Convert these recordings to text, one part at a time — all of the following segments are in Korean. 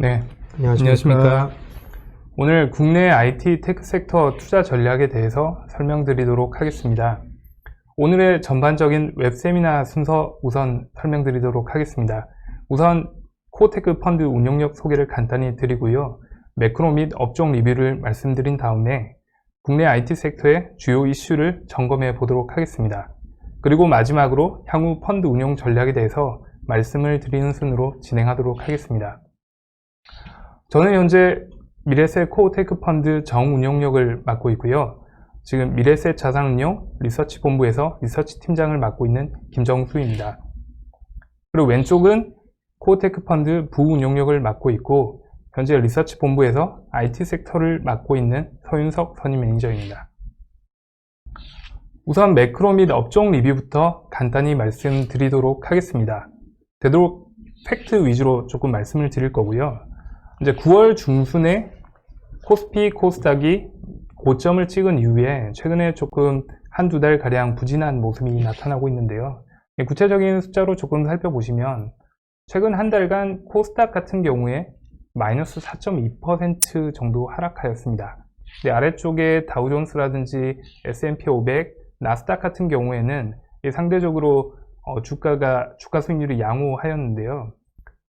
네, 안녕하십니까. 오늘 국내 IT 테크 섹터 투자 전략에 대해서 설명드리도록 하겠습니다. 오늘의 전반적인 웹 세미나 순서 우선 설명드리도록 하겠습니다. 우선 코어테크 펀드 운용력 소개를 간단히 드리고요. 매크로 및 업종 리뷰를 말씀드린 다음에 국내 IT 섹터의 주요 이슈를 점검해 보도록 하겠습니다. 그리고 마지막으로 향후 펀드 운용 전략에 대해서 말씀을 드리는 순으로 진행하도록 하겠습니다. 저는 현재 미래셋 코어테크 펀드 정운용력을 맡고 있고요. 지금 미래셋 자산운용 리서치 본부에서 리서치 팀장을 맡고 있는 김정수입니다. 그리고 왼쪽은 코어테크 펀드 부운용력을 맡고 있고 현재 리서치 본부에서 IT 섹터를 맡고 있는 서윤석 선임 매니저입니다. 우선 매크로 및 업종 리뷰부터 간단히 말씀드리도록 하겠습니다. 되도록 팩트 위주로 조금 말씀을 드릴 거고요. 이제 9월 중순에 코스피, 코스닥이 고점을 찍은 이후에 최근에 조금 한두 달 가량 부진한 모습이 나타나고 있는데요. 구체적인 숫자로 조금 살펴보시면 최근 한 달간 코스닥 같은 경우에 마이너스 4.2% 정도 하락하였습니다. 아래쪽에 다우존스라든지 S&P 500, 나스닥 같은 경우에는 상대적으로 주가 수익률이 양호하였는데요.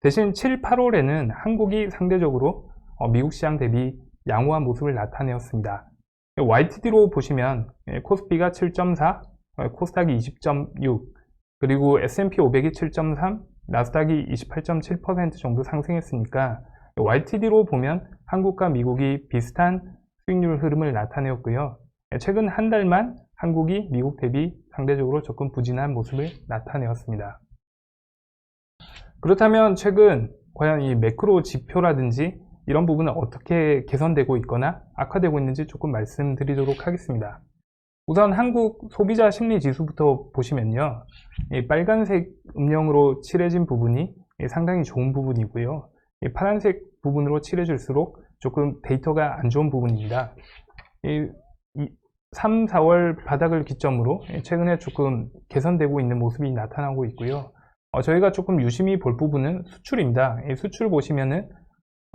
대신 7, 8월에는 한국이 상대적으로 미국 시장 대비 양호한 모습을 나타내었습니다. YTD로 보시면 코스피가 7.4, 코스닥이 20.6, 그리고 S&P 500이 7.3, 나스닥이 28.7% 정도 상승했으니까 YTD로 보면 한국과 미국이 비슷한 수익률 흐름을 나타내었고요. 최근 한 달만 한국이 미국 대비 상대적으로 조금 부진한 모습을 나타내었습니다. 그렇다면 최근 과연 이 매크로 지표라든지 이런 부분은 어떻게 개선되고 있거나 악화되고 있는지 조금 말씀드리도록 하겠습니다. 우선 한국 소비자 심리 지수부터 보시면요. 이 빨간색 음영으로 칠해진 부분이 상당히 좋은 부분이고요. 이 파란색 부분으로 칠해질수록 조금 데이터가 안 좋은 부분입니다. 3, 4월 바닥을 기점으로 최근에 조금 개선되고 있는 모습이 나타나고 있고요. 저희가 조금 유심히 볼 부분은 수출입니다. 수출 보시면은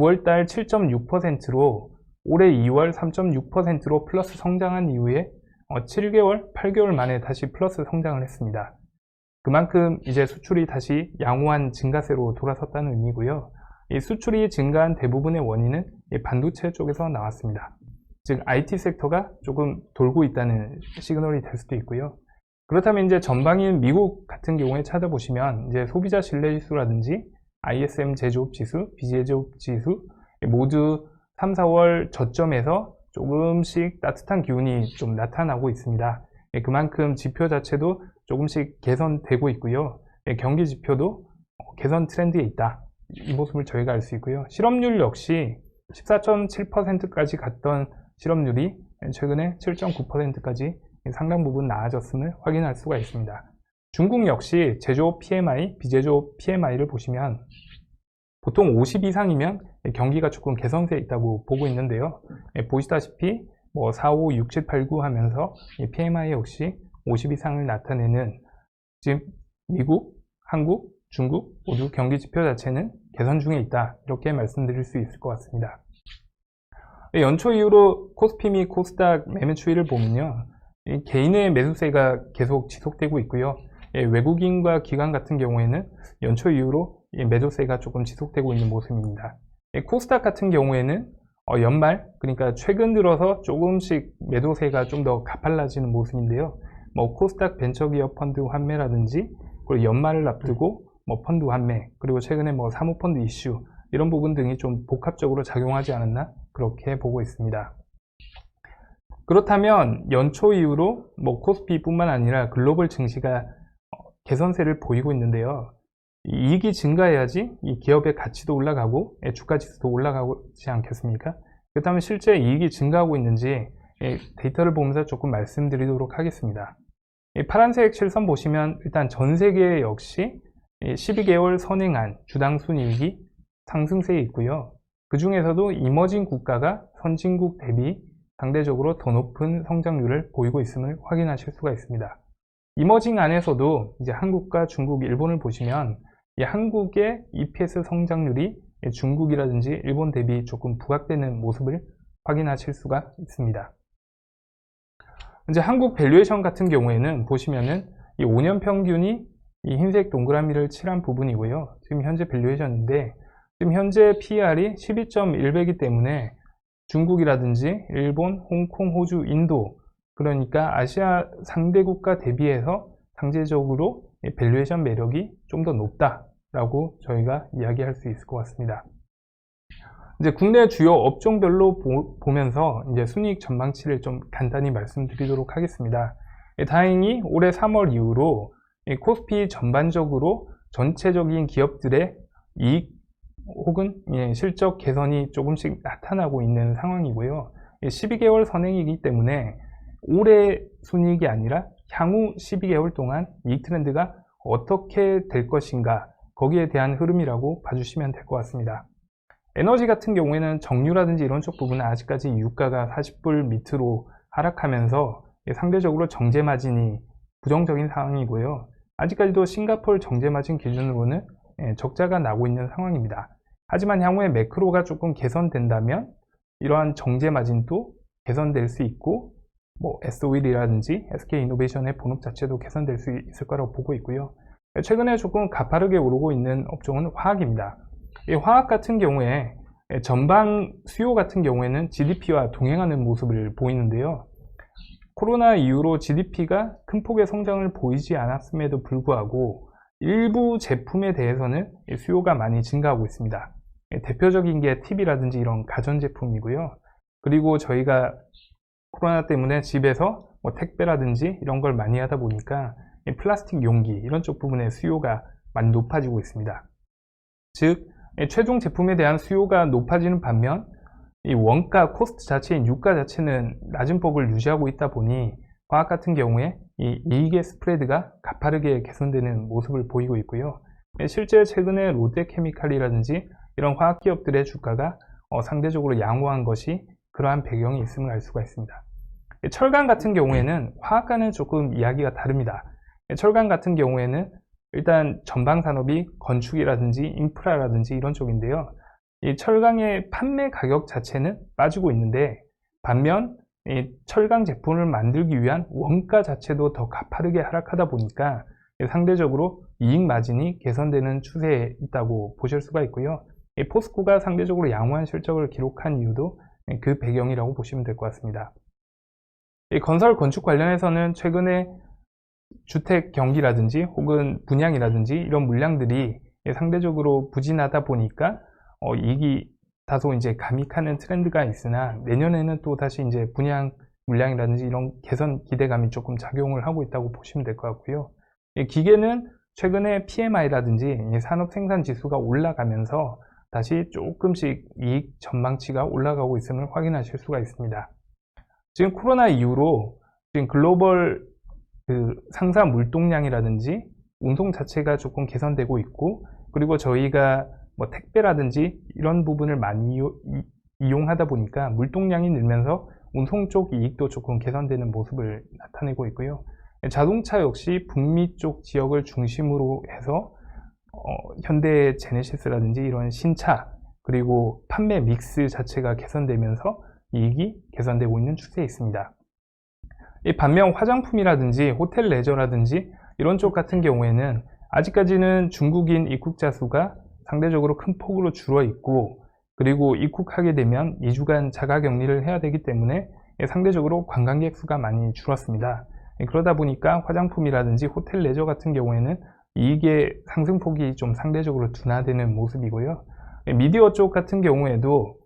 9월달 7.6%로 올해 2월 3.6%로 플러스 성장한 이후에 7개월, 8개월 만에 다시 플러스 성장을 했습니다. 그만큼 이제 수출이 다시 양호한 증가세로 돌아섰다는 의미고요. 이 수출이 증가한 대부분의 원인은 반도체 쪽에서 나왔습니다. 즉 IT 섹터가 조금 돌고 있다는 시그널이 될 수도 있고요. 그렇다면 이제 전방인 미국 같은 경우에 찾아보시면 이제 소비자 신뢰지수라든지 ISM 제조업 지수, 비제조업 지수 모두 3, 4월 저점에서 조금씩 따뜻한 기운이 좀 나타나고 있습니다. 그만큼 지표 자체도 조금씩 개선되고 있고요. 경기 지표도 개선 트렌드에 있다. 이 모습을 저희가 알 수 있고요. 실업률 역시 14.7%까지 갔던 실업률이 최근에 7.9%까지 상당 부분 나아졌음을 확인할 수가 있습니다. 중국 역시 제조업 PMI, 비제조업 PMI를 보시면 보통 50 이상이면 경기가 조금 개선세에 있다고 보고 있는데요. 보시다시피 4, 5, 6, 7, 8, 9 하면서 PMI 역시 50 이상을 나타내는 지금 미국, 한국, 중국 모두 경기 지표 자체는 개선 중에 있다. 이렇게 말씀드릴 수 있을 것 같습니다. 연초 이후로 코스피 및 코스닥 매매 추이를 보면요. 개인의 매수세가 계속 지속되고 있고요. 외국인과 기관 같은 경우에는 연초 이후로 매도세가 조금 지속되고 있는 모습입니다. 코스닥 같은 경우에는 연말, 그러니까 최근 들어서 조금씩 매도세가 좀 더 가팔라지는 모습인데요. 코스닥 벤처기업 펀드 환매라든지, 그리고 연말을 앞두고 펀드 환매, 그리고 최근에 사모펀드 이슈, 이런 부분 등이 좀 복합적으로 작용하지 않았나 그렇게 보고 있습니다. 그렇다면 연초 이후로 코스피뿐만 아니라 글로벌 증시가 개선세를 보이고 있는데요. 이익이 증가해야지 이 기업의 가치도 올라가고 주가 지수도 올라가지 않겠습니까? 그렇다면 실제 이익이 증가하고 있는지 데이터를 보면서 조금 말씀드리도록 하겠습니다. 파란색 실선 보시면 일단 전 세계 역시 12개월 선행한 주당 순이익이 상승세에 있고요. 그 중에서도 이머징 국가가 선진국 대비 상대적으로 더 높은 성장률을 보이고 있음을 확인하실 수가 있습니다. 이머징 안에서도 이제 한국과 중국, 일본을 보시면 이 한국의 EPS 성장률이 중국이라든지 일본 대비 조금 부각되는 모습을 확인하실 수가 있습니다. 이제 한국 밸류에이션 같은 경우에는 보시면은 이 5년 평균이 이 흰색 동그라미를 칠한 부분이고요. 지금 현재 밸류에이션인데 지금 현재 PER이 12.1배이기 때문에 중국이라든지 일본, 홍콩, 호주, 인도, 그러니까 아시아 상대 국가 대비해서 상대적으로 밸류에이션 매력이 좀 더 높다라고 저희가 이야기할 수 있을 것 같습니다. 이제 국내 주요 업종별로 보면서 이제 순이익 전망치를 좀 간단히 말씀드리도록 하겠습니다. 다행히 올해 3월 이후로 코스피 전반적으로 전체적인 기업들의 이익 혹은 실적 개선이 조금씩 나타나고 있는 상황이고요. 12개월 선행이기 때문에 올해 순이익이 아니라 향후 12개월 동안 이익 트렌드가 어떻게 될 것인가, 거기에 대한 흐름이라고 봐주시면 될 것 같습니다. 에너지 같은 경우에는 정유라든지 이런 쪽 부분은 아직까지 유가가 40불 밑으로 하락하면서 상대적으로 정제 마진이 부정적인 상황이고요. 아직까지도 싱가포르 정제 마진 기준으로는 적자가 나고 있는 상황입니다. 하지만 향후에 매크로가 조금 개선된다면 이러한 정제 마진도 개선될 수 있고 SO일이라든지 SK이노베이션의 본업 자체도 개선될 수 있을 거라고 보고 있고요. 최근에 조금 가파르게 오르고 있는 업종은 화학입니다. 이 화학 같은 경우에 전방 수요 같은 경우에는 GDP와 동행하는 모습을 보이는데요. 코로나 이후로 GDP가 큰 폭의 성장을 보이지 않았음에도 불구하고 일부 제품에 대해서는 수요가 많이 증가하고 있습니다. 대표적인 게 TV라든지 이런 가전제품이고요. 그리고 저희가 코로나 때문에 집에서 택배라든지 이런 걸 많이 하다 보니까 플라스틱 용기 이런 쪽 부분의 수요가 많이 높아지고 있습니다. 즉 최종 제품에 대한 수요가 높아지는 반면 이 원가 코스트 자체인 유가 자체는 낮은 폭을 유지하고 있다 보니 화학 같은 경우에 이 이익의 스프레드가 가파르게 개선되는 모습을 보이고 있고요. 실제 최근에 롯데케미칼이라든지 이런 화학 기업들의 주가가 상대적으로 양호한 것이 그러한 배경이 있음을 알 수가 있습니다. 철강 같은 경우에는 화학과는 조금 이야기가 다릅니다. 철강 같은 경우에는 일단 전방 산업이 건축이라든지 인프라라든지 이런 쪽인데요. 이 철강의 판매 가격 자체는 빠지고 있는데 반면 이 철강 제품을 만들기 위한 원가 자체도 더 가파르게 하락하다 보니까 상대적으로 이익 마진이 개선되는 추세에 있다고 보실 수가 있고요. 이 포스코가 상대적으로 양호한 실적을 기록한 이유도 그 배경이라고 보시면 될 것 같습니다. 이 건설 건축 관련해서는 최근에 주택 경기라든지 혹은 분양이라든지 이런 물량들이 상대적으로 부진하다 보니까 이익이 다소 이제 감익하는 트렌드가 있으나 내년에는 또 다시 이제 분양 물량이라든지 이런 개선 기대감이 조금 작용을 하고 있다고 보시면 될 것 같고요. 기계는 최근에 PMI라든지 산업 생산 지수가 올라가면서 다시 조금씩 이익 전망치가 올라가고 있음을 확인하실 수가 있습니다. 지금 코로나 이후로 지금 글로벌 상사 물동량이라든지 운송 자체가 조금 개선되고 있고, 그리고 저희가 택배라든지 이런 부분을 많이 이용하다 보니까 물동량이 늘면서 운송 쪽 이익도 조금 개선되는 모습을 나타내고 있고요. 자동차 역시 북미 쪽 지역을 중심으로 해서 현대 제네시스라든지 이런 신차 그리고 판매 믹스 자체가 개선되면서 이익이 개선되고 있는 추세에 있습니다. 이 반면 화장품이라든지 호텔 레저라든지 이런 쪽 같은 경우에는 아직까지는 중국인 입국자 수가 상대적으로 큰 폭으로 줄어 있고, 그리고 입국하게 되면 2주간 자가격리를 해야 되기 때문에 상대적으로 관광객 수가 많이 줄었습니다. 그러다 보니까 화장품이라든지 호텔 레저 같은 경우에는 이익의 상승폭이 좀 상대적으로 둔화되는 모습이고요. 미디어 쪽 같은 경우에도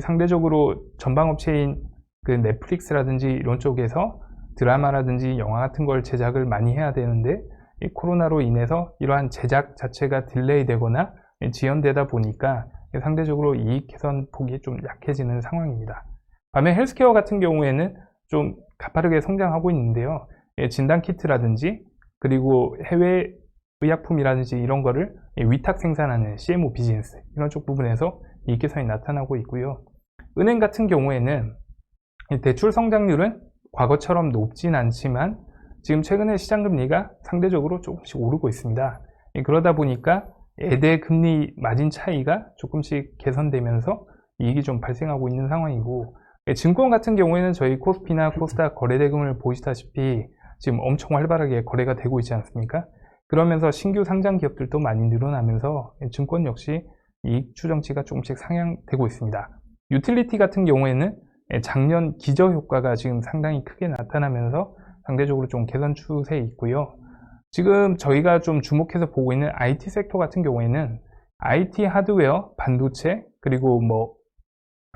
상대적으로 전방업체인 넷플릭스라든지 이런 쪽에서 드라마라든지 영화 같은 걸 제작을 많이 해야 되는데 이 코로나로 인해서 이러한 제작 자체가 딜레이 되거나 지연되다 보니까 상대적으로 이익 개선 폭이 좀 약해지는 상황입니다. 반면 헬스케어 같은 경우에는 좀 가파르게 성장하고 있는데요. 진단키트라든지 그리고 해외 의약품이라든지 이런 거를 위탁 생산하는 CMO 비즈니스 이런 쪽 부분에서 이익 개선이 나타나고 있고요. 은행 같은 경우에는 대출 성장률은 과거처럼 높진 않지만 지금 최근에 시장금리가 상대적으로 조금씩 오르고 있습니다. 그러다 보니까 예대 금리 마진 차이가 조금씩 개선되면서 이익이 좀 발생하고 있는 상황이고, 증권 같은 경우에는 저희 코스피나 코스닥 거래대금을 보시다시피 지금 엄청 활발하게 거래가 되고 있지 않습니까? 그러면서 신규 상장 기업들도 많이 늘어나면서 증권 역시 이익 추정치가 조금씩 상향되고 있습니다. 유틸리티 같은 경우에는 작년 기저 효과가 지금 상당히 크게 나타나면서 상대적으로 좀 개선 추세에 있고요. 지금 저희가 좀 주목해서 보고 있는 IT 섹터 같은 경우에는 IT 하드웨어, 반도체, 그리고 뭐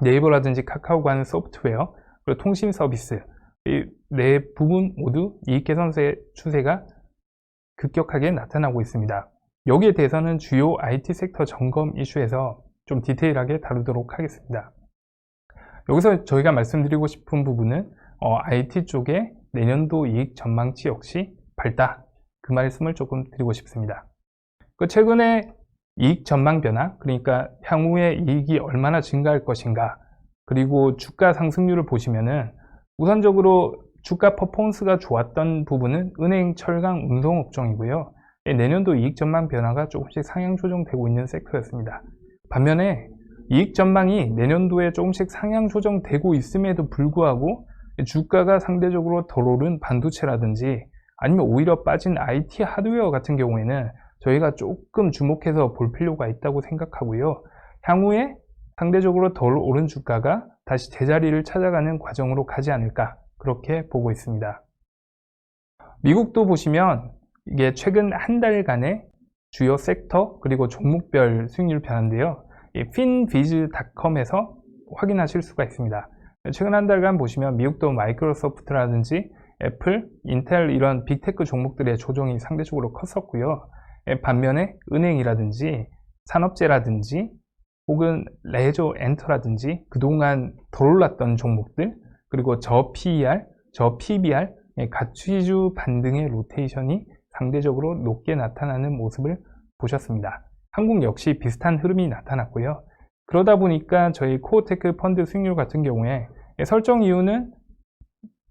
네이버라든지 카카오가 하는 소프트웨어, 그리고 통신 서비스, 이 네 부분 모두 이익 개선 추세가 급격하게 나타나고 있습니다. 여기에 대해서는 주요 IT 섹터 점검 이슈에서 좀 디테일하게 다루도록 하겠습니다. 여기서 저희가 말씀드리고 싶은 부분은 IT 쪽의 내년도 이익 전망치 역시 밝다, 그 말씀을 조금 드리고 싶습니다. 최근에 이익 전망 변화, 그러니까 향후에 이익이 얼마나 증가할 것인가, 그리고 주가 상승률을 보시면은 우선적으로 주가 퍼포먼스가 좋았던 부분은 은행, 철강, 운송 업종이고요. 내년도 이익 전망 변화가 조금씩 상향 조정되고 있는 섹터였습니다. 반면에 이익 전망이 내년도에 조금씩 상향 조정되고 있음에도 불구하고 주가가 상대적으로 덜 오른 반도체라든지 아니면 오히려 빠진 IT 하드웨어 같은 경우에는 저희가 조금 주목해서 볼 필요가 있다고 생각하고요. 향후에 상대적으로 덜 오른 주가가 다시 제자리를 찾아가는 과정으로 가지 않을까, 그렇게 보고 있습니다. 미국도 보시면 이게 최근 한 달간의 주요 섹터 그리고 종목별 수익률 변화인데요. finviz.com에서 확인하실 수가 있습니다. 최근 한 달간 보시면 미국도 마이크로소프트라든지 애플, 인텔 이런 빅테크 종목들의 조정이 상대적으로 컸었고요. 반면에 은행이라든지 산업재라든지 혹은 레저 엔터라든지 그동안 덜 올랐던 종목들, 그리고 저 PER, 저 PBR, 가치주 반등의 로테이션이 상대적으로 높게 나타나는 모습을 보셨습니다. 한국 역시 비슷한 흐름이 나타났고요. 그러다 보니까 저희 코어테크 펀드 수익률 같은 경우에 설정 이유는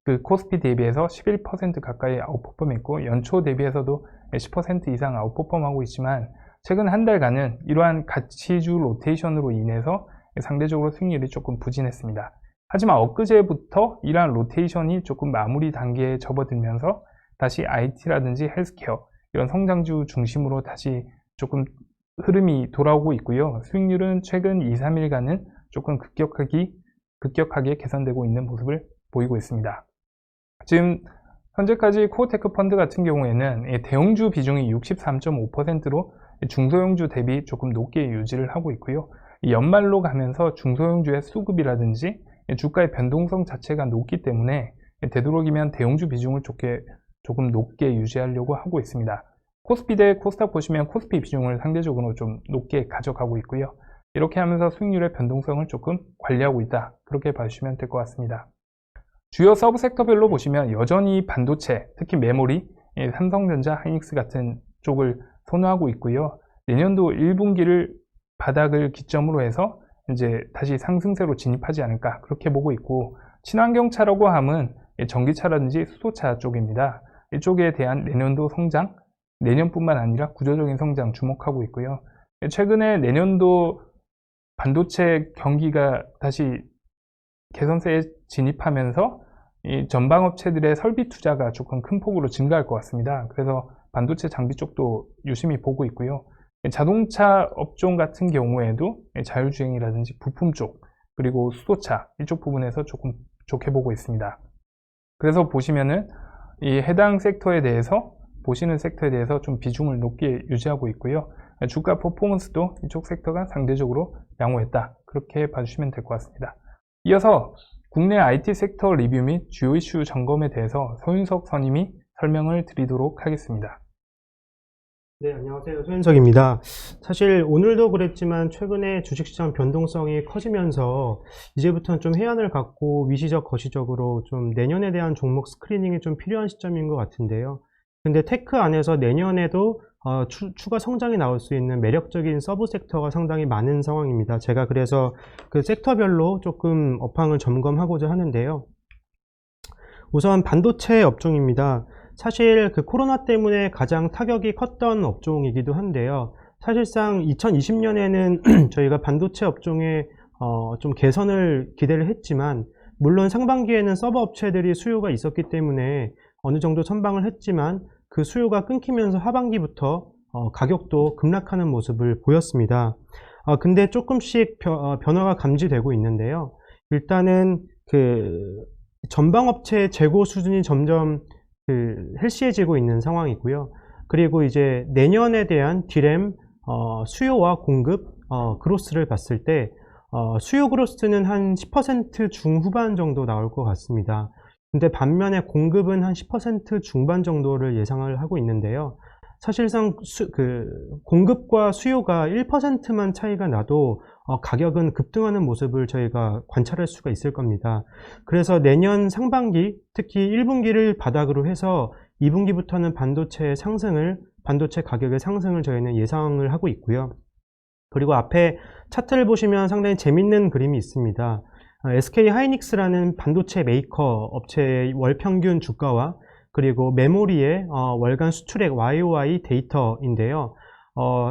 그 코스피 대비해서 11% 가까이 아웃퍼폼했고 연초 대비해서도 10% 이상 아웃퍼폼하고 있지만 최근 한 달간은 이러한 가치주 로테이션으로 인해서 상대적으로 수익률이 조금 부진했습니다. 하지만 엊그제부터 이러한 로테이션이 조금 마무리 단계에 접어들면서 다시 IT라든지 헬스케어 이런 성장주 중심으로 다시 조금 흐름이 돌아오고 있고요. 수익률은 최근 2, 3일간은 조금 급격하게 개선되고 있는 모습을 보이고 있습니다. 지금 현재까지 코어테크 펀드 같은 경우에는 대형주 비중이 63.5%로 중소형주 대비 조금 높게 유지를 하고 있고요. 연말로 가면서 중소형주의 수급이라든지 주가의 변동성 자체가 높기 때문에 되도록이면 대형주 비중을 조금 높게 유지하려고 하고 있습니다. 코스피 대 코스닥 보시면 코스피 비중을 상대적으로 좀 높게 가져가고 있고요. 이렇게 하면서 수익률의 변동성을 조금 관리하고 있다, 그렇게 봐주시면 될 것 같습니다. 주요 서브 섹터별로 보시면 여전히 반도체, 특히 메모리, 삼성전자, 하이닉스 같은 쪽을 선호하고 있고요. 내년도 1분기를 바닥을 기점으로 해서 이제 다시 상승세로 진입하지 않을까, 그렇게 보고 있고, 친환경차라고 함은 전기차라든지 수소차 쪽입니다. 이쪽에 대한 내년도 성장, 내년뿐만 아니라 구조적인 성장 주목하고 있고요. 최근에 내년도 반도체 경기가 다시 개선세에 진입하면서 이 전방업체들의 설비 투자가 조금 큰 폭으로 증가할 것 같습니다. 그래서 반도체 장비 쪽도 유심히 보고 있고요. 자동차 업종 같은 경우에도 자율주행이라든지 부품 쪽, 그리고 수소차 이쪽 부분에서 조금 좋게 보고 있습니다. 그래서 보시면은 이 해당 섹터에 대해서 보시는 섹터에 대해서 좀 비중을 높게 유지하고 있고요. 주가 퍼포먼스도 이쪽 섹터가 상대적으로 양호했다, 그렇게 봐주시면 될 것 같습니다. 이어서 국내 IT 섹터 리뷰 및 주요 이슈 점검에 대해서 소윤석 선임이 설명을 드리도록 하겠습니다. 네, 안녕하세요. 소윤석입니다. 사실 오늘도 그랬지만 최근에 주식시장 변동성이 커지면서 이제부터는 좀 해안을 갖고 미시적 거시적으로 좀 내년에 대한 종목 스크리닝이 좀 필요한 시점인 것 같은데요. 근데 테크 안에서 내년에도 추가 성장이 나올 수 있는 매력적인 서브 섹터가 상당히 많은 상황입니다. 제가 그래서 그 섹터별로 조금 업황을 점검하고자 하는데요. 우선 반도체 업종입니다. 사실 그 코로나 때문에 가장 타격이 컸던 업종이기도 한데요. 사실상 2020년에는 저희가 반도체 업종에 좀 개선을 기대를 했지만, 물론 상반기에는 서버 업체들이 수요가 있었기 때문에 어느 정도 선방을 했지만 그 수요가 끊기면서 하반기부터 가격도 급락하는 모습을 보였습니다. 근데 조금씩 변화가 감지되고 있는데요. 일단은 그 전방업체 재고 수준이 점점 헬시해지고 있는 상황이고요. 그리고 이제 내년에 대한 디램 수요와 공급 그로스를 봤을 때 수요 그로스는 한 10% 중후반 정도 나올 것 같습니다. 근데 반면에 공급은 한 10% 중반 정도를 예상을 하고 있는데요. 사실상 공급과 수요가 1%만 차이가 나도 가격은 급등하는 모습을 저희가 관찰할 수가 있을 겁니다. 그래서 내년 상반기, 특히 1분기를 바닥으로 해서 2분기부터는 반도체 가격의 상승을 저희는 예상을 하고 있고요. 그리고 앞에 차트를 보시면 상당히 재밌는 그림이 있습니다. SK 하이닉스라는 반도체 메이커 업체의 월 평균 주가와 그리고 메모리의 월간 수출액 YOY 데이터인데요.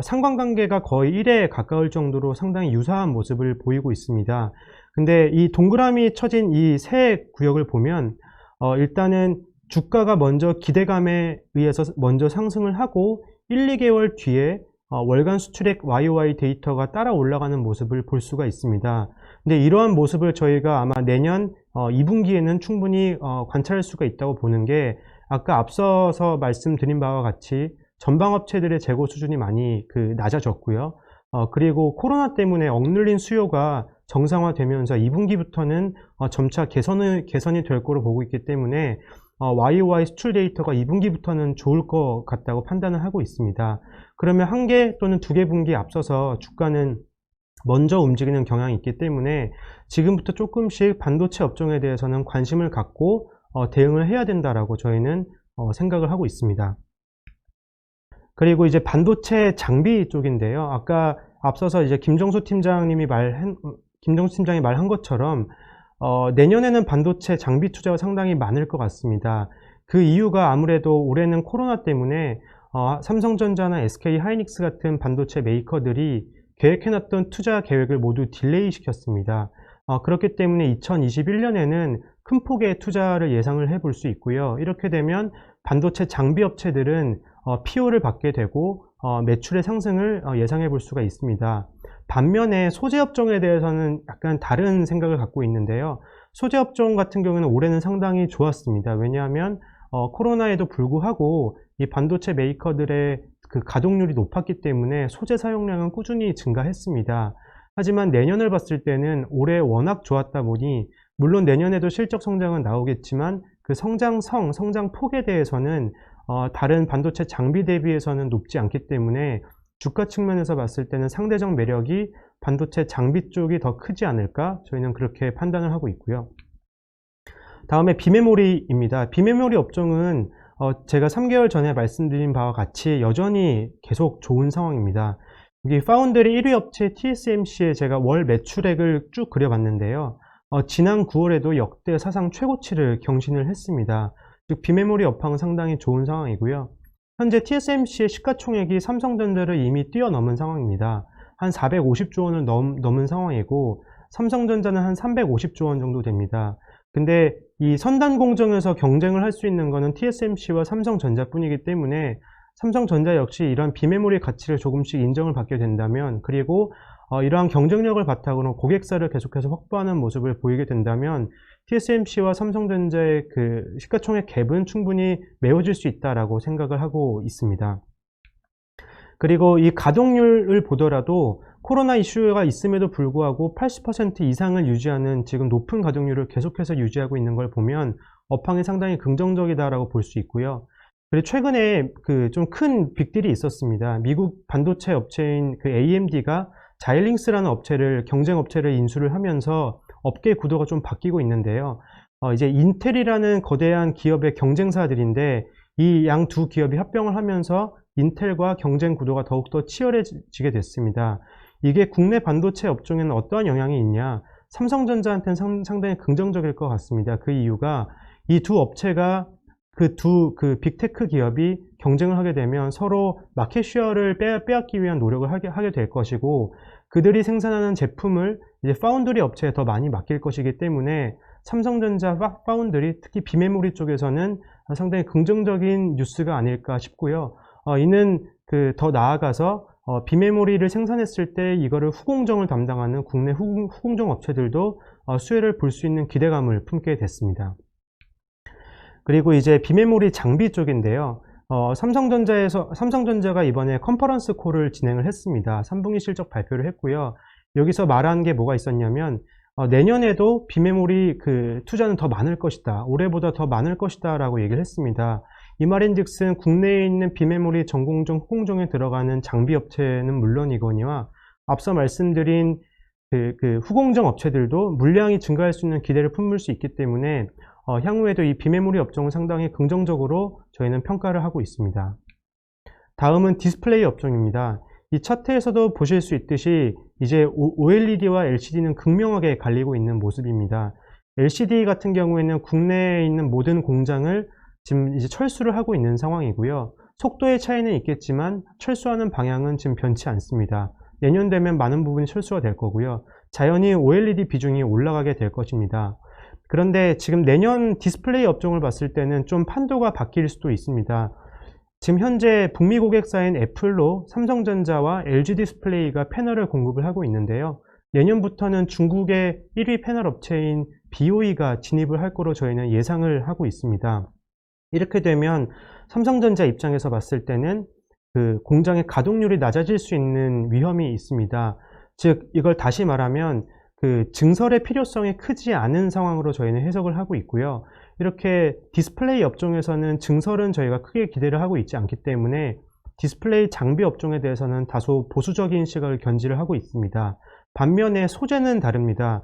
상관관계가 거의 1에 가까울 정도로 상당히 유사한 모습을 보이고 있습니다. 근데 이 동그라미 쳐진 이 세 구역을 보면 일단은 주가가 먼저 기대감에 의해서 먼저 상승을 하고 1, 2개월 뒤에 월간 수출액 YOY 데이터가 따라 올라가는 모습을 볼 수가 있습니다. 근데 이러한 모습을 저희가 아마 내년 2분기에는 충분히 관찰할 수가 있다고 보는 게, 아까 앞서서 말씀드린 바와 같이 전방업체들의 재고 수준이 많이 낮아졌고요. 그리고 코로나 때문에 억눌린 수요가 정상화되면서 2분기부터는 점차 개선이 될 거로 보고 있기 때문에 YOY 수출 데이터가 2분기부터는 좋을 것 같다고 판단을 하고 있습니다. 그러면 한 개 또는 두 개 분기 앞서서 주가는 먼저 움직이는 경향이 있기 때문에 지금부터 조금씩 반도체 업종에 대해서는 관심을 갖고 대응을 해야 된다라고 저희는 생각을 하고 있습니다. 그리고 이제 반도체 장비 쪽인데요. 아까 앞서서 이제 김정수 팀장이 말한 것처럼 내년에는 반도체 장비 투자가 상당히 많을 것 같습니다. 그 이유가 아무래도 올해는 코로나 때문에 삼성전자나 SK 하이닉스 같은 반도체 메이커들이 계획해놨던 투자 계획을 모두 딜레이 시켰습니다. 그렇기 때문에 2021년에는 큰 폭의 투자를 예상을 해볼 수 있고요. 이렇게 되면 반도체 장비 업체들은 PO를 받게 되고 매출의 상승을 예상해 볼 수가 있습니다. 반면에 소재 업종에 대해서는 약간 다른 생각을 갖고 있는데요. 소재 업종 같은 경우는 올해는 상당히 좋았습니다. 왜냐하면 코로나에도 불구하고 이 반도체 메이커들의 그 가동률이 높았기 때문에 소재 사용량은 꾸준히 증가했습니다. 하지만 내년을 봤을 때는 올해 워낙 좋았다 보니, 물론 내년에도 실적 성장은 나오겠지만 그 성장 폭에 대해서는 다른 반도체 장비 대비해서는 높지 않기 때문에 주가 측면에서 봤을 때는 상대적 매력이 반도체 장비 쪽이 더 크지 않을까, 저희는 그렇게 판단을 하고 있고요. 다음에 비메모리입니다. 비메모리 업종은 제가 3개월 전에 말씀드린 바와 같이 여전히 계속 좋은 상황입니다. 여기 파운드리 1위 업체 TSMC의 제가 월 매출액을 쭉 그려봤는데요. 지난 9월에도 역대 사상 최고치를 경신을 했습니다. 즉 비메모리 업황은 상당히 좋은 상황이고요. 현재 TSMC의 시가총액이 삼성전자를 이미 뛰어넘은 상황입니다. 한 450조 원을 넘은 상황이고, 삼성전자는 한 350조 원 정도 됩니다. 근데 이 선단 공정에서 경쟁을 할 수 있는 것은 TSMC와 삼성전자 뿐이기 때문에 삼성전자 역시 이러한 비메모리 가치를 조금씩 인정을 받게 된다면, 그리고 이러한 경쟁력을 바탕으로 고객사를 계속해서 확보하는 모습을 보이게 된다면 TSMC와 삼성전자의 그 시가총액 갭은 충분히 메워질 수 있다라고 생각을 하고 있습니다. 그리고 이 가동률을 보더라도 코로나 이슈가 있음에도 불구하고 80% 이상을 유지하는 지금 높은 가동률을 계속해서 유지하고 있는 걸 보면 업황이 상당히 긍정적이다라고 볼 수 있고요. 그리고 최근에 그 좀 큰 빅딜이 있었습니다. 미국 반도체 업체인 그 AMD가 자일링스라는 경쟁 업체를 인수를 하면서 업계 구도가 좀 바뀌고 있는데요. 이제 인텔이라는 거대한 기업의 경쟁사들인데, 이 양 두 기업이 합병을 하면서 인텔과 경쟁 구도가 더욱더 치열해지게 됐습니다. 이게 국내 반도체 업종에는 어떠한 영향이 있냐? 삼성전자한테는 상당히 긍정적일 것 같습니다. 그 이유가 이 두 업체가 그 빅테크 기업이 경쟁을 하게 되면 서로 마켓 쉐어를 빼앗기 위한 노력을 하게 될 것이고, 그들이 생산하는 제품을 이제 파운드리 업체에 더 많이 맡길 것이기 때문에 삼성전자 파운드리, 특히 비메모리 쪽에서는 상당히 긍정적인 뉴스가 아닐까 싶고요. 이는 더 나아가서 비메모리를 생산했을 때 이거를 후공정을 담당하는 국내 후공정 업체들도 수혜를 볼 수 있는 기대감을 품게 됐습니다. 그리고 이제 비메모리 장비 쪽인데요. 삼성전자가 이번에 컨퍼런스 콜을 진행을 했습니다. 3분기 실적 발표를 했고요. 여기서 말한 게 뭐가 있었냐면, 내년에도 비메모리 투자는 더 많을 것이다. 올해보다 더 많을 것이다 라고 얘기를 했습니다. 이 말인즉슨 국내에 있는 비메모리 전공정, 후공정에 들어가는 장비 업체는 물론이거니와 앞서 말씀드린 후공정 업체들도 물량이 증가할 수 있는 기대를 품을 수 있기 때문에 향후에도 이 비메모리 업종은 상당히 긍정적으로 저희는 평가를 하고 있습니다. 다음은 디스플레이 업종입니다. 이 차트에서도 보실 수 있듯이 이제 OLED와 LCD는 극명하게 갈리고 있는 모습입니다. LCD 같은 경우에는 국내에 있는 모든 공장을 지금 이제 철수를 하고 있는 상황이고요. 속도의 차이는 있겠지만 철수하는 방향은 지금 변치 않습니다. 내년 되면 많은 부분이 철수가 될 거고요. 자연히 OLED 비중이 올라가게 될 것입니다. 그런데 지금 내년 디스플레이 업종을 봤을 때는 좀 판도가 바뀔 수도 있습니다. 지금 현재 북미 고객사인 애플로 삼성전자와 LG 디스플레이가 패널을 공급을 하고 있는데요. 내년부터는 중국의 1위 패널 업체인 BOE가 진입을 할 거로 저희는 예상을 하고 있습니다. 이렇게 되면 삼성전자 입장에서 봤을 때는 공장의 가동률이 낮아질 수 있는 위험이 있습니다. 즉, 이걸 다시 말하면 증설의 필요성이 크지 않은 상황으로 저희는 해석을 하고 있고요. 이렇게 디스플레이 업종에서는 증설은 저희가 크게 기대를 하고 있지 않기 때문에 디스플레이 장비 업종에 대해서는 다소 보수적인 시각을 견지를 하고 있습니다. 반면에 소재는 다릅니다.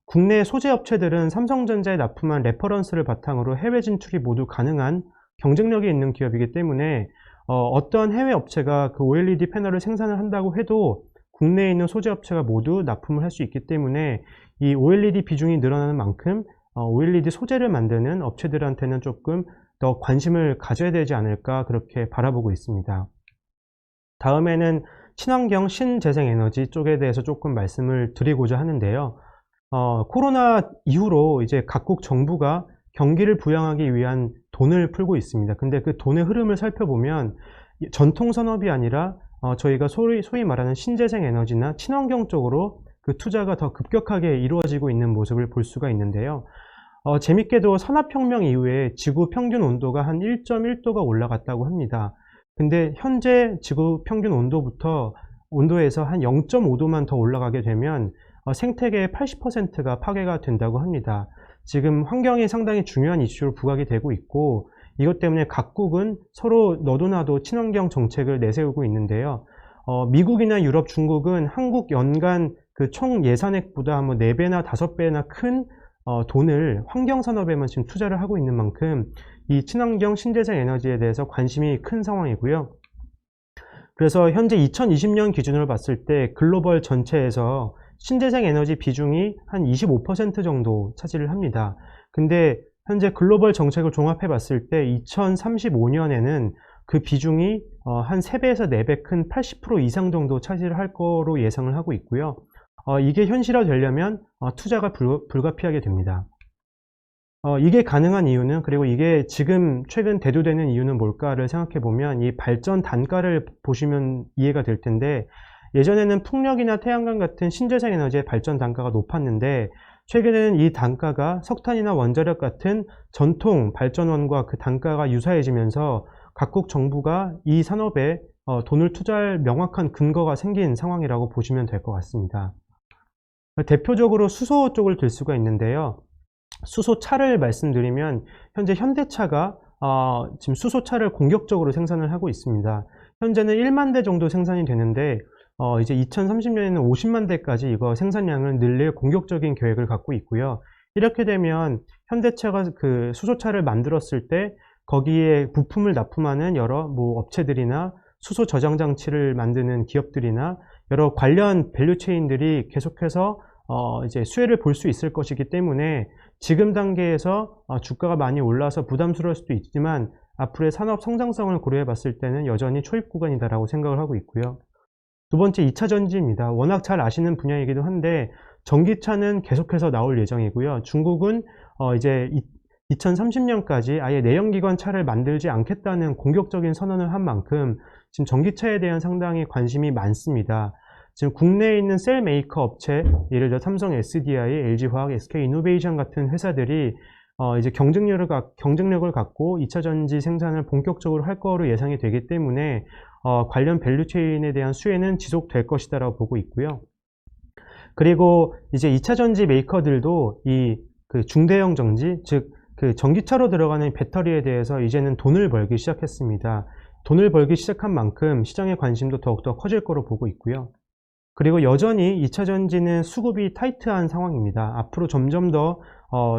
국내 소재 업체들은 삼성전자에 납품한 레퍼런스를 바탕으로 해외 진출이 모두 가능한 경쟁력이 있는 기업이기 때문에 어떤 해외 업체가 OLED 패널을 생산을 한다고 해도 국내에 있는 소재 업체가 모두 납품을 할 수 있기 때문에 이 OLED 비중이 늘어나는 만큼 OLED 소재를 만드는 업체들한테는 조금 더 관심을 가져야 되지 않을까 그렇게 바라보고 있습니다. 다음에는 친환경 신재생에너지 쪽에 대해서 조금 말씀을 드리고자 하는데요. 코로나 이후로 이제 각국 정부가 경기를 부양하기 위한 돈을 풀고 있습니다. 근데 그 돈의 흐름을 살펴보면 전통 산업이 아니라 저희가 소위 말하는 신재생 에너지나 친환경 쪽으로 투자가 더 급격하게 이루어지고 있는 모습을 볼 수가 있는데요. 재밌게도 산업혁명 이후에 지구 평균 온도가 한 1.1도가 올라갔다고 합니다. 근데 현재 지구 평균 온도에서 한 0.5도만 더 올라가게 되면 생태계의 80%가 파괴가 된다고 합니다. 지금 환경이 상당히 중요한 이슈로 부각이 되고 있고, 이것 때문에 각국은 서로 너도 나도 친환경 정책을 내세우고 있는데요. 미국이나 유럽, 중국은 한국 연간 총 예산액보다 뭐 4배나 5배나 큰 돈을 환경산업에만 지금 투자를 하고 있는 만큼 이 친환경 신재생 에너지에 대해서 관심이 큰 상황이고요. 그래서 현재 2020년 기준으로 봤을 때 글로벌 전체에서 신재생 에너지 비중이 한 25% 정도 차지를 합니다. 근데 현재 글로벌 정책을 종합해 봤을 때 2035년에는 그 비중이 한 3배에서 4배 큰 80% 이상 정도 차지를 할 거로 예상을 하고 있고요. 이게 현실화 되려면 투자가 불가피하게 됩니다. 이게 가능한 이유는, 그리고 이게 지금 최근 대두되는 이유는 뭘까를 생각해 보면 이 발전 단가를 보시면 이해가 될 텐데, 예전에는 풍력이나 태양광 같은 신재생 에너지의 발전 단가가 높았는데 최근에는 이 단가가 석탄이나 원자력 같은 전통 발전원과 그 단가가 유사해지면서 각국 정부가 이 산업에 돈을 투자할 명확한 근거가 생긴 상황이라고 보시면 될 것 같습니다. 대표적으로 수소 쪽을 들 수가 있는데요. 수소차를 말씀드리면 현재 현대차가 지금 수소차를 공격적으로 생산을 하고 있습니다. 현재는 1만 대 정도 생산이 되는데 이제 2030년에는 50만 대까지 이거 생산량을 늘릴 공격적인 계획을 갖고 있고요. 이렇게 되면 현대차가 수소차를 만들었을 때 거기에 부품을 납품하는 여러 업체들이나 수소 저장 장치를 만드는 기업들이나 여러 관련 밸류체인들이 계속해서 이제 수혜를 볼 수 있을 것이기 때문에 지금 단계에서 주가가 많이 올라서 부담스러울 수도 있지만 앞으로의 산업 성장성을 고려해 봤을 때는 여전히 초입 구간이다라고 생각을 하고 있고요. 두 번째 2차 전지입니다. 워낙 잘 아시는 분야이기도 한데 전기차는 계속해서 나올 예정이고요. 중국은 이제 2030년까지 아예 내연기관 차를 만들지 않겠다는 공격적인 선언을 한 만큼 지금 전기차에 대한 상당히 관심이 많습니다. 지금 국내에 있는 셀 메이커 업체, 예를 들어 삼성 SDI, LG화학, SK이노베이션 같은 회사들이 이제 경쟁력을 갖고 2차 전지 생산을 본격적으로 할 거로 예상이 되기 때문에 관련 밸류체인에 대한 수혜는 지속될 것이다라고 보고 있고요. 그리고 이제 2차 전지 메이커들도 그 중대형 전지, 즉 그 전기차로 들어가는 배터리에 대해서 이제는 돈을 벌기 시작했습니다. 돈을 벌기 시작한 만큼 시장의 관심도 더욱더 커질 거로 보고 있고요. 그리고 여전히 2차 전지는 수급이 타이트한 상황입니다. 앞으로 점점 더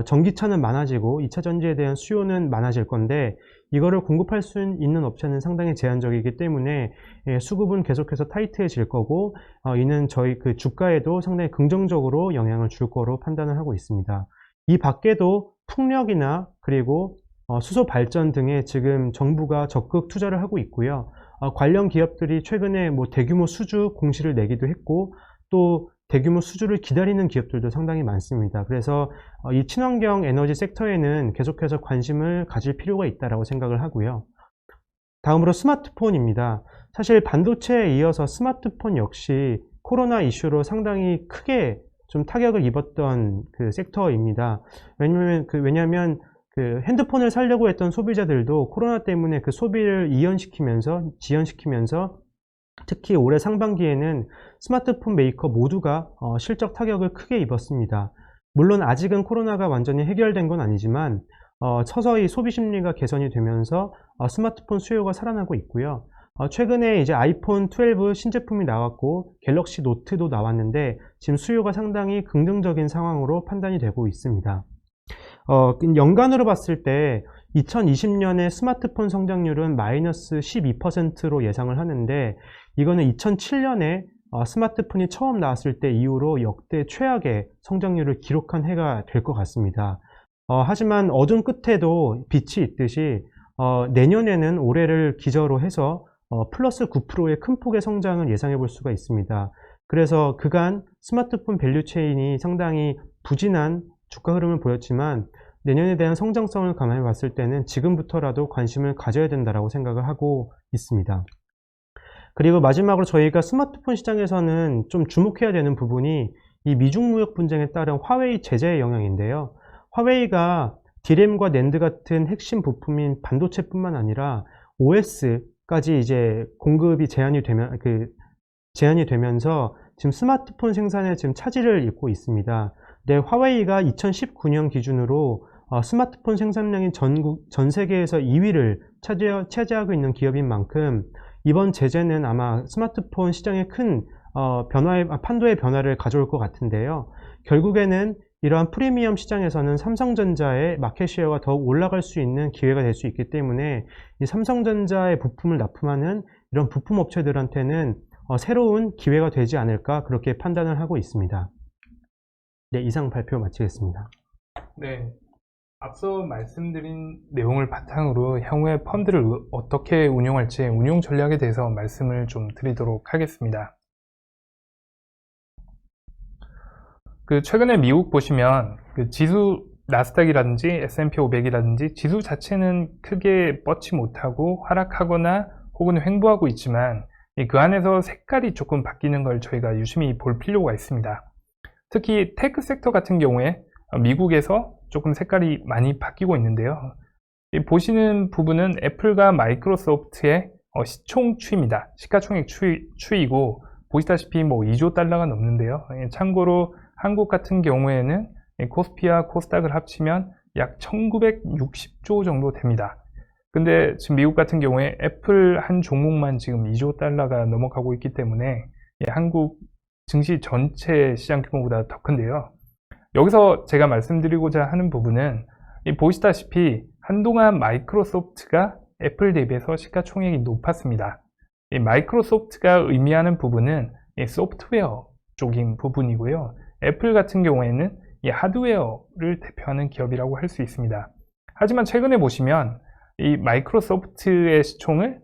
전기차는 많아지고 2차 전지에 대한 수요는 많아질 건데 이거를 공급할 수 있는 업체는 상당히 제한적이기 때문에 수급은 계속해서 타이트해질 거고 이는 저희 그 주가에도 상당히 긍정적으로 영향을 줄 거로 판단을 하고 있습니다. 이 밖에도 풍력이나 그리고 수소 발전 등에 지금 정부가 적극 투자를 하고 있고요. 관련 기업들이 최근에 뭐 대규모 수주 공시를 내기도 했고 또 대규모 수주를 기다리는 기업들도 상당히 많습니다. 그래서 이 친환경 에너지 섹터에는 계속해서 관심을 가질 필요가 있다고 생각을 하고요. 다음으로 스마트폰입니다. 사실 반도체에 이어서 스마트폰 역시 코로나 이슈로 상당히 크게 좀 타격을 입었던 그 섹터입니다. 왜냐하면 그 핸드폰을 사려고 했던 소비자들도 코로나 때문에 그 소비를 지연시키면서 특히 올해 상반기에는 스마트폰 메이커 모두가 실적 타격을 크게 입었습니다. 물론 아직은 코로나가 완전히 해결된 건 아니지만 서서히 소비 심리가 개선이 되면서 스마트폰 수요가 살아나고 있고요. 최근에 이제 아이폰 12 신제품이 나왔고 갤럭시 노트도 나왔는데 지금 수요가 상당히 긍정적인 상황으로 판단이 되고 있습니다. 연간으로 봤을 때 2020년에 스마트폰 성장률은 마이너스 12%로 예상을 하는데 이거는 2007년에 스마트폰이 처음 나왔을 때 이후로 역대 최악의 성장률을 기록한 해가 될 것 같습니다. 하지만 어둠 끝에도 빛이 있듯이 내년에는 올해를 기저로 해서 플러스 9%의 큰 폭의 성장을 예상해 볼 수가 있습니다. 그래서 그간 스마트폰 밸류체인이 상당히 부진한 주가 흐름을 보였지만 내년에 대한 성장성을 감안해 봤을 때는 지금부터라도 관심을 가져야 된다고 생각을 하고 있습니다. 그리고 마지막으로 저희가 스마트폰 시장에서는 좀 주목해야 되는 부분이 이 미중 무역 분쟁에 따른 화웨이 제재의 영향인데요. 화웨이가 D램과 낸드 같은 핵심 부품인 반도체뿐만 아니라 OS까지 이제 공급이 제한이 되면서 지금 스마트폰 생산에 지금 차질을 빚고 있습니다. 네, 화웨이가 2019년 기준으로 스마트폰 생산량이 전 세계에서 2위를 차지하고 있는 기업인 만큼 이번 제재는 아마 스마트폰 시장에 큰 판도의 변화를 가져올 것 같은데요. 결국에는 이러한 프리미엄 시장에서는 삼성전자의 마켓시어가 더욱 올라갈 수 있는 기회가 될 수 있기 때문에 이 삼성전자의 부품을 납품하는 이런 부품 업체들한테는 새로운 기회가 되지 않을까 그렇게 판단을 하고 있습니다. 네, 이상 발표 마치겠습니다. 네, 앞서 말씀드린 내용을 바탕으로 향후에 펀드를 어떻게 운용할지 운용 전략에 대해서 말씀을 좀 드리도록 하겠습니다. 최근에 미국 보시면 지수 나스닥이라든지 S&P 500이라든지 지수 자체는 크게 뻗지 못하고 하락하거나 혹은 횡보하고 있지만 그 안에서 색깔이 조금 바뀌는 걸 저희가 유심히 볼 필요가 있습니다. 특히 테크 섹터 같은 경우에 미국에서 조금 색깔이 많이 바뀌고 있는데요. 보시는 부분은 애플과 마이크로소프트의 시총 추이입니다. 시가총액 추이고 보시다시피 2조 달러가 넘는데요. 참고로 한국 같은 경우에는 코스피와 코스닥을 합치면 약 1960조 정도 됩니다. 근데 지금 미국 같은 경우에 애플 한 종목만 지금 2조 달러가 넘어가고 있기 때문에 한국 증시 전체 시장 규모보다 더 큰데요. 여기서 제가 말씀드리고자 하는 부분은 보시다시피 한동안 마이크로소프트가 애플 대비해서 시가총액이 높았습니다. 이 마이크로소프트가 의미하는 부분은 소프트웨어 쪽인 부분이고요. 애플 같은 경우에는 이 하드웨어를 대표하는 기업이라고 할 수 있습니다. 하지만 최근에 보시면 이 마이크로소프트의 시총을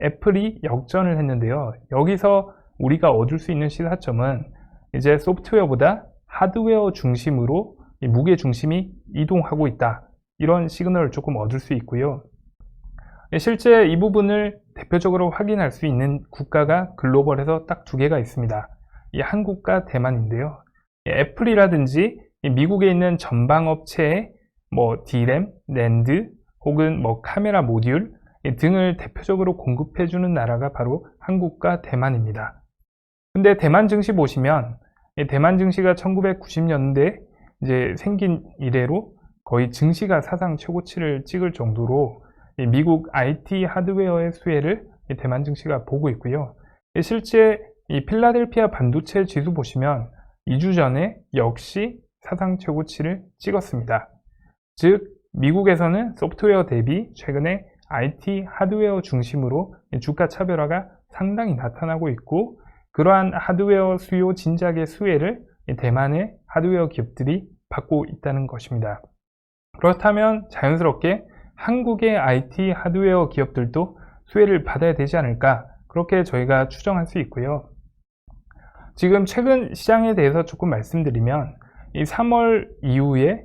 애플이 역전을 했는데요. 여기서 우리가 얻을 수 있는 시사점은 이제 소프트웨어보다 하드웨어 중심으로 이 무게 중심이 이동하고 있다. 이런 시그널을 조금 얻을 수 있고요. 실제 이 부분을 대표적으로 확인할 수 있는 국가가 글로벌에서 딱 두 개가 있습니다. 이 한국과 대만인데요. 애플이라든지 미국에 있는 전방업체의 D램, 낸드 혹은 카메라 모듈 등을 대표적으로 공급해주는 나라가 바로 한국과 대만입니다. 근데 대만 증시 보시면 대만 증시가 1990년대 이제 생긴 이래로 거의 증시가 사상 최고치를 찍을 정도로 미국 IT 하드웨어의 수혜를 대만 증시가 보고 있고요. 실제 이 필라델피아 반도체 지수 보시면 2주 전에 역시 사상 최고치를 찍었습니다. 즉 미국에서는 소프트웨어 대비 최근에 IT 하드웨어 중심으로 주가 차별화가 상당히 나타나고 있고, 그러한 하드웨어 수요 진작의 수혜를 대만의 하드웨어 기업들이 받고 있다는 것입니다. 그렇다면 자연스럽게 한국의 IT 하드웨어 기업들도 수혜를 받아야 되지 않을까, 그렇게 저희가 추정할 수 있고요. 지금 최근 시장에 대해서 조금 말씀드리면 이 3월 이후에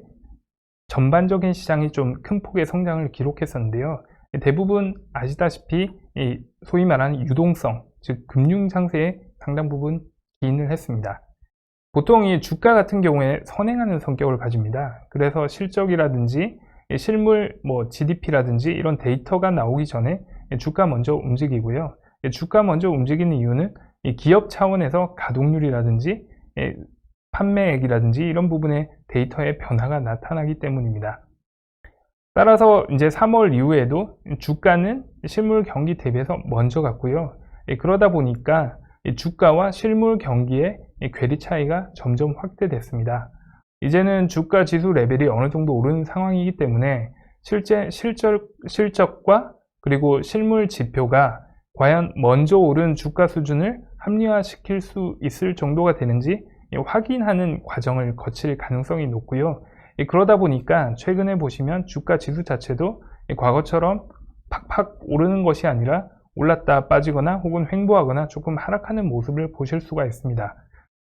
전반적인 시장이 좀 큰 폭의 성장을 기록했었는데요. 대부분 아시다시피 이 소위 말하는 유동성, 즉 금융 상세에 상당 부분 기인을 했습니다. 보통 이 주가 같은 경우에 선행하는 성격을 가집니다. 그래서 실적이라든지 실물 GDP라든지 이런 데이터가 나오기 전에 주가 먼저 움직이고요. 주가 먼저 움직이는 이유는 이 기업 차원에서 가동률이라든지 판매액이라든지 이런 부분의 데이터의 변화가 나타나기 때문입니다. 따라서 이제 3월 이후에도 주가는 실물 경기 대비해서 먼저 갔고요. 그러다 보니까 주가와 실물 경기의 괴리 차이가 점점 확대됐습니다. 이제는 주가 지수 레벨이 어느 정도 오른 상황이기 때문에 실제 실적과 그리고 실물 지표가 과연 먼저 오른 주가 수준을 합리화시킬 수 있을 정도가 되는지 확인하는 과정을 거칠 가능성이 높고요. 그러다 보니까 최근에 보시면 주가 지수 자체도 과거처럼 팍팍 오르는 것이 아니라 올랐다 빠지거나 혹은 횡보하거나 조금 하락하는 모습을 보실 수가 있습니다.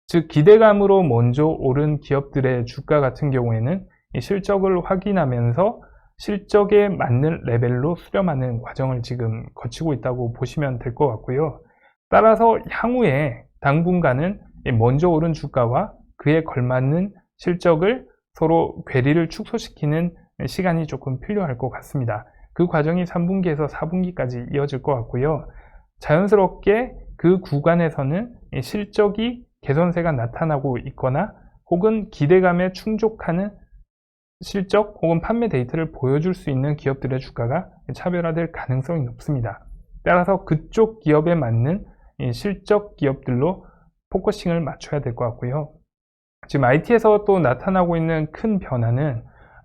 즉 기대감으로 먼저 오른 기업들의 주가 같은 경우에는 이 실적을 확인하면서 실적에 맞는 레벨로 수렴하는 과정을 지금 거치고 있다고 보시면 될 것 같고요. 따라서 향후에 당분간은 먼저 오른 주가와 그에 걸맞는 실적을 서로 괴리를 축소시키는 시간이 조금 필요할 것 같습니다. 그 과정이 3분기에서 4분기까지 이어질 것 같고요. 자연스럽게 그 구간에서는 실적이 개선세가 나타나고 있거나 혹은 기대감에 충족하는 실적 혹은 판매 데이터를 보여줄 수 있는 기업들의 주가가 차별화될 가능성이 높습니다. 따라서 그쪽 기업에 맞는 실적 기업들로 포커싱을 맞춰야 될 것 같고요. 지금 IT에서 또 나타나고 있는 큰 변화는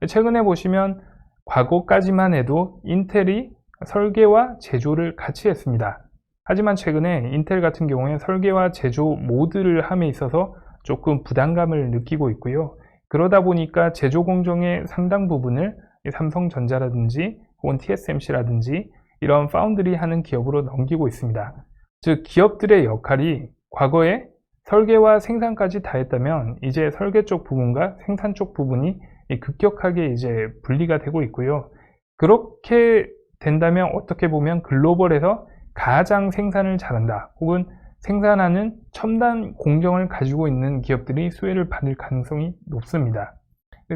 최근에 보시면 과거까지만 해도 인텔이 설계와 제조를 같이 했습니다. 하지만 최근에 인텔 같은 경우에 설계와 제조 모두를 함에 있어서 조금 부담감을 느끼고 있고요. 그러다 보니까 제조 공정의 상당 부분을 삼성전자라든지 혹은 TSMC라든지 이런 파운드리 하는 기업으로 넘기고 있습니다. 즉 기업들의 역할이 과거에 설계와 생산까지 다 했다면 이제 설계 쪽 부분과 생산 쪽 부분이 급격하게 이제 분리가 되고 있고요. 그렇게 된다면 어떻게 보면 글로벌에서 가장 생산을 잘한다 혹은 생산하는 첨단 공정을 가지고 있는 기업들이 수혜를 받을 가능성이 높습니다.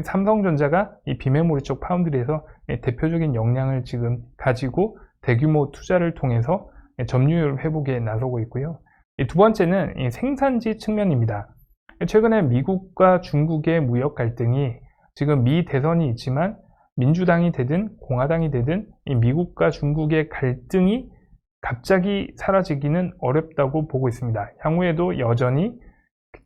삼성전자가 이 비메모리 쪽 파운드리에서 대표적인 역량을 지금 가지고 대규모 투자를 통해서 점유율 회복에 나서고 있고요. 두 번째는 생산지 측면입니다. 최근에 미국과 중국의 무역 갈등이 지금 미 대선이 있지만 민주당이 되든 공화당이 되든 이 미국과 중국의 갈등이 갑자기 사라지기는 어렵다고 보고 있습니다. 향후에도 여전히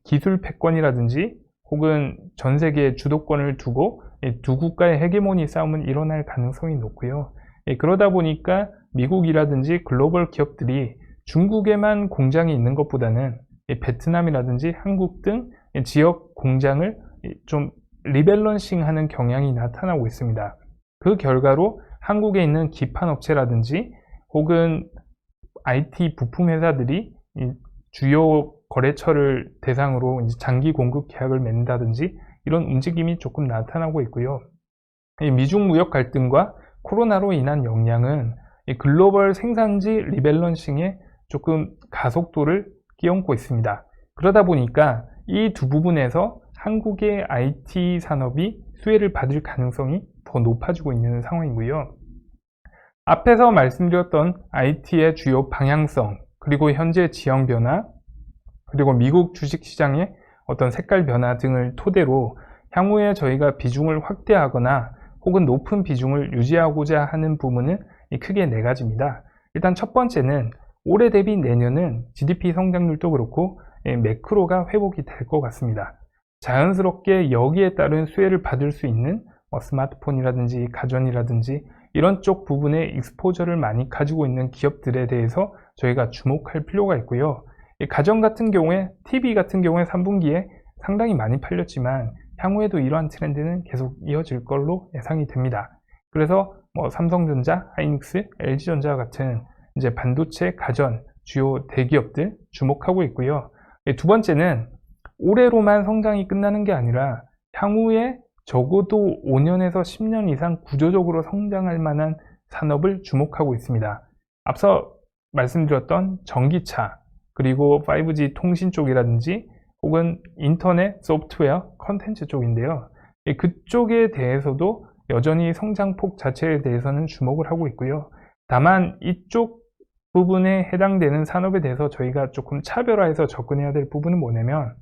기술 패권이라든지 혹은 전 세계의 주도권을 두고 두 국가의 헤게모니 싸움은 일어날 가능성이 높고요. 그러다 보니까 미국이라든지 글로벌 기업들이 중국에만 공장이 있는 것보다는 베트남이라든지 한국 등 지역 공장을 좀 리밸런싱하는 경향이 나타나고 있습니다. 그 결과로 한국에 있는 기판 업체라든지 혹은 IT 부품 회사들이 주요 거래처를 대상으로 이제 장기 공급 계약을 맺는다든지 이런 움직임이 조금 나타나고 있고요. 이 미중 무역 갈등과 코로나로 인한 영향은 이 글로벌 생산지 리밸런싱에 조금 가속도를 끼얹고 있습니다. 그러다 보니까 이 두 부분에서 한국의 IT 산업이 수혜를 받을 가능성이 더 높아지고 있는 상황이고요. 앞에서 말씀드렸던 IT의 주요 방향성, 그리고 현재 지형 변화, 그리고 미국 주식시장의 어떤 색깔 변화 등을 토대로 향후에 저희가 비중을 확대하거나 혹은 높은 비중을 유지하고자 하는 부분은 크게 네 가지입니다. 일단 첫 번째는 올해 대비 내년은 GDP 성장률도 그렇고 매크로가 회복이 될 것 같습니다. 자연스럽게 여기에 따른 수혜를 받을 수 있는 스마트폰이라든지 가전이라든지 이런 쪽 부분에 익스포저를 많이 가지고 있는 기업들에 대해서 저희가 주목할 필요가 있고요. 가전 같은 경우에 TV 같은 경우에 3분기에 상당히 많이 팔렸지만 향후에도 이러한 트렌드는 계속 이어질 걸로 예상이 됩니다. 그래서 삼성전자, 하이닉스, LG전자 같은 이제 반도체, 가전 주요 대기업들 주목하고 있고요. 두 번째는 올해로만 성장이 끝나는 게 아니라 향후에 적어도 5년에서 10년 이상 구조적으로 성장할 만한 산업을 주목하고 있습니다. 앞서 말씀드렸던 전기차, 그리고 5G 통신 쪽이라든지 혹은 인터넷, 소프트웨어, 컨텐츠 쪽인데요. 그쪽에 대해서도 여전히 성장폭 자체에 대해서는 주목을 하고 있고요. 다만 이쪽 부분에 해당되는 산업에 대해서 저희가 조금 차별화해서 접근해야 될 부분은 뭐냐면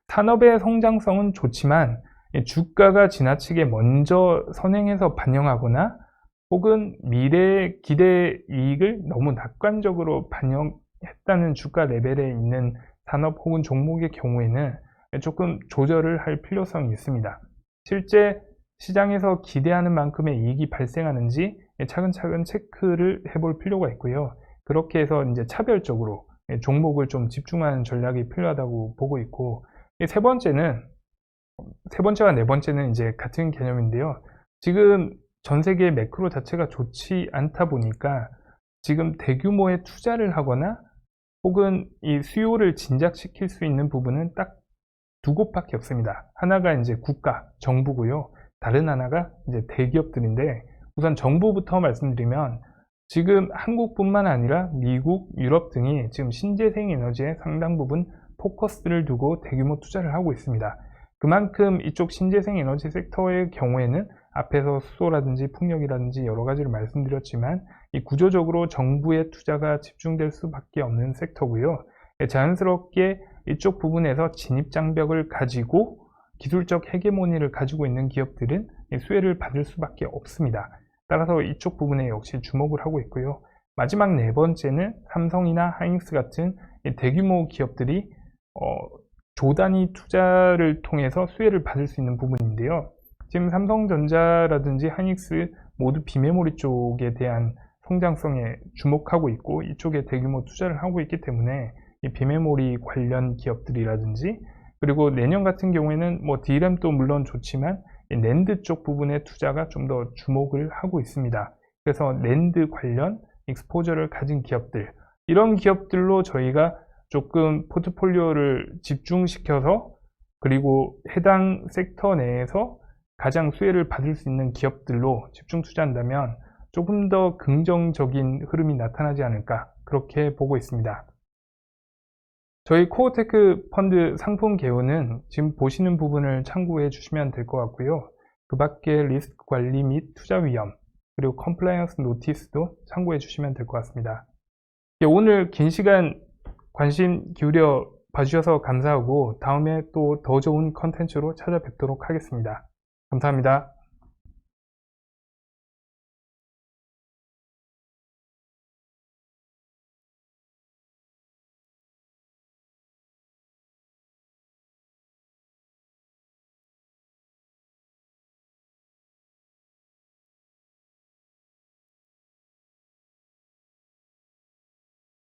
산업의 성장성은 좋지만 주가가 지나치게 먼저 선행해서 반영하거나 혹은 미래 기대 이익을 너무 낙관적으로 반영했다는 주가 레벨에 있는 산업 혹은 종목의 경우에는 조금 조절을 할 필요성이 있습니다. 실제 시장에서 기대하는 만큼의 이익이 발생하는지 차근차근 체크를 해볼 필요가 있고요. 그렇게 해서 이제 차별적으로 종목을 좀 집중하는 전략이 필요하다고 보고 있고, 세 번째와 네 번째는 이제 같은 개념인데요. 지금 전 세계 매크로 자체가 좋지 않다 보니까 지금 대규모의 투자를 하거나 혹은 이 수요를 진작시킬 수 있는 부분은 딱 두 곳밖에 없습니다. 하나가 이제 국가, 정부고요. 다른 하나가 이제 대기업들인데, 우선 정부부터 말씀드리면 지금 한국뿐만 아니라 미국, 유럽 등이 지금 신재생 에너지에 상당 부분 포커스를 두고 대규모 투자를 하고 있습니다. 그만큼 이쪽 신재생 에너지 섹터의 경우에는 앞에서 수소라든지 풍력이라든지 여러 가지를 말씀드렸지만 이 구조적으로 정부의 투자가 집중될 수밖에 없는 섹터고요. 자연스럽게 이쪽 부분에서 진입장벽을 가지고 기술적 헤게모니를 가지고 있는 기업들은 수혜를 받을 수밖에 없습니다. 따라서 이쪽 부분에 역시 주목을 하고 있고요. 마지막 네 번째는 삼성이나 하이닉스 같은 대규모 기업들이 조단위 투자를 통해서 수혜를 받을 수 있는 부분인데요. 지금 삼성전자라든지 하이닉스 모두 비메모리 쪽에 대한 성장성에 주목하고 있고 이쪽에 대규모 투자를 하고 있기 때문에 이 비메모리 관련 기업들이라든지 그리고 내년 같은 경우에는 D램도 물론 좋지만 낸드 쪽 부분의 투자가 좀 더 주목을 하고 있습니다. 그래서 낸드 관련 익스포저를 가진 기업들, 이런 기업들로 저희가 조금 포트폴리오를 집중시켜서 그리고 해당 섹터 내에서 가장 수혜를 받을 수 있는 기업들로 집중 투자한다면 조금 더 긍정적인 흐름이 나타나지 않을까, 그렇게 보고 있습니다. 저희 코어테크 펀드 상품 개요는 지금 보시는 부분을 참고해 주시면 될 것 같고요. 그 밖에 리스크 관리 및 투자 위험, 그리고 컴플라이언스 노티스도 참고해 주시면 될 것 같습니다. 오늘 긴 시간 관심 기울여 봐주셔서 감사하고 다음에 또 더 좋은 컨텐츠로 찾아뵙도록 하겠습니다. 감사합니다.